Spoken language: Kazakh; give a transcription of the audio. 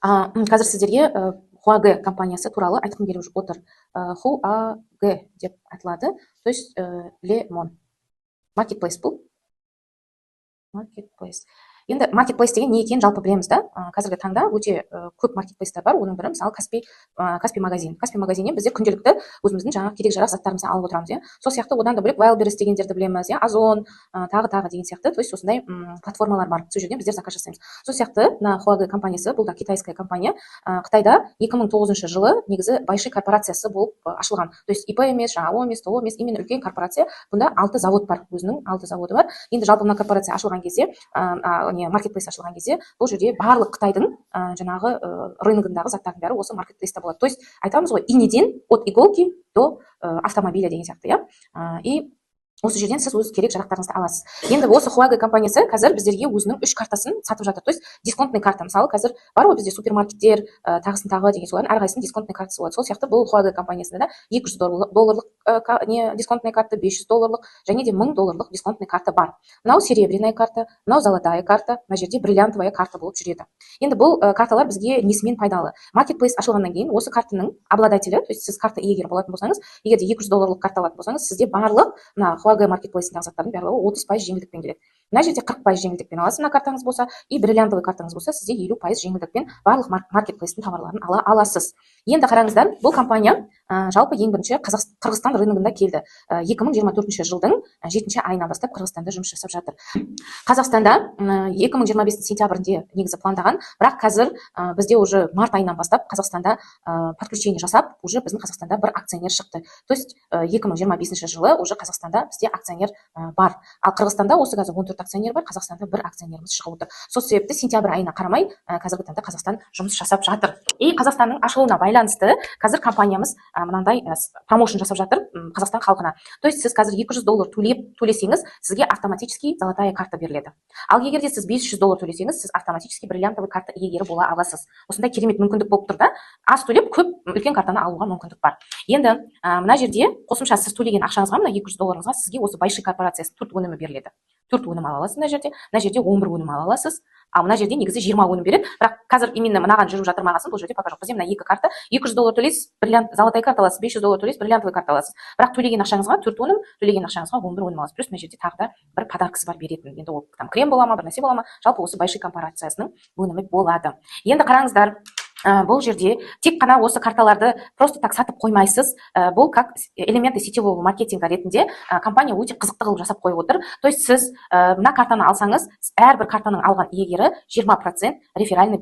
Қазір сіздерге Хуагэ компаниясы туралы айтқым келіп отыр. Хуагэ деп айтылады. То есть Лемон. Marketplace бұл. Marketplace. Енді маркетплейс деген не екенін жалпы білеміз да. Қазіргі таңда өте көп маркетплейстер бар. Оның бірі мысалы Каспи магазин. Каспи магазиннен біздер күнделікті өзіміздің жаңа керек жарақ заттарымызды алып отырамыз, иә. Сол сияқты одан да бөлек Wildberries дегендерді білеміз, иә. Озон, тағы деген сияқты. То есть осындай платформалар бар. Сол жерден біздер заказ жасаймыз. Сол сияқты мына Хуагэ компаниясы, бұл да китайская компания, Қытайда 2009 жылы негізі большой корпорациясы болып ашылған. То есть ИП емес, ЖАО емес, ТО емес, именно үлкен корпорация. Бұнда 6 завод бар, өзінің 6 заводы бар. Енді жалпы мына корпорация ашылған кезде, маркетплейс ашылған кезде, бұл жерде барлық Қытайдың жаңағы рыногындағы заттардың бәрі осы маркетплейста болады. То есть айтамыз ғой, инеден от иголки до автомобиля деген сияқты, иә. И осы жерден сіз өз керек жарақтарыңызды аласыз. Енді осы Хуагэ компаниясы қазір біздерге өзінің 3 картасын сатып жатыр. То есть дисконтный карта. Мысалы қазір бар ғой бізде супермаркеттер, тағысын тағы деген солардың әрқайсысының дисконтный картасы болады. Сол сияқты бұл Хуагэ компаниясында да $200 дисконтный карта, $500 және де $1000 дисконтный карта бар. Мынау серебряная карта, мынау золотая карта, мына жерде бриллиантовая карта болып жүреді. Енді бұл карталар бізге несімен пайдалы? Маркетплейс ашылғаннан кейін осы картаның обладателі, то есть сіз карта иегері болатын болсаңыз, егер де $200 карта алатын болсаңыз, сізде барлық Хуагэ маркетплейсіндегі заттардың барлығы 30% жеңілдікпен келеді. Мына жерде 40% жеңілдікпен аласыз мына картаңыз болса, и бриллиантовый картаңыз болса, сізде 50% жеңілдікпен барлық маркетплейстің товарларын ала аласыз. Енді қараңыздар, бұл компания жалпы ең бірінші Қырғызстан рыногында келді. 2024 жылдың 7 айынан бастап Қырғызстанда жұмыс жасап жатыр. Қазақстанда 2025 сентябрінде негізі пландаған, бірақ қазір бізде уже март айынан бастап Қазақстанда подключение жасап, уже біздің Қазақстанда бір акционер шықты. То есть 2025 жылы уже Қазақстанда бізде акционер бар. Ал Қырғызстанда осы қазір 14 акционер бар, Қазақстанда бір акционеріміз шығып отыр. Сол себепті сентябрь айына қарамай қазіргі таңда Қазақстан жұмыс жасап жатыр. И Қазақстанның ашылуына байланысты қазір компаниямыз мынандай промоушен жасап жатыр Қазақстан халқына. То есть сіз қазір $200 төлесеңіз, сізге автоматически золотая карта беріледі. Ал егер де сіз $500 төлесеңіз, сіз автоматически бриллиантовый карта иегері бола аласыз. Осындай керемет мүмкіндік болып тұр да. Аз төлеп көп үлкен картаны алуға мүмкіндік бар. Енді мына жерде қосымша сіз төлеген ақшаңызға, мына $200-ға сізге осы большой корпорациясы 4 өнімі беріледі. 4 өнім ала аласыз мына жерде. Мына жерде 11 өнім ала аласыз. Ал мына жерде негізі 20 өнім береді. Бірақ қазір именно мынаған жүріп жатыр мағасын, бұл жерде пока жоқ. Бізде мына 2 карта, $200 төлейсіз, золотая карта аласыз, $500 төлейсіз, бриллиантовый карта аласыз. Бірақ төлеген ақшаңызға 4 өнім, төлеген ақшаңызға 11 өнім аласыз. Плюс мына жерде тағы да бір подаркасы бар беретін. Енді ол там крем бола ма, бір нәрсе бола ма, жалпы осы большой корпорациясының өнімі болады. Енді қараңыздар, бұл жерде тек қана осы карталарды просто так сатып қоймайсыз. Бұл как элементы сетевого маркетинга ретінде компания өте қызықты қылып жасап қойып отыр. То есть сіз мына картаны алсаңыз, әрбір картаның алған иегері 20% реферальный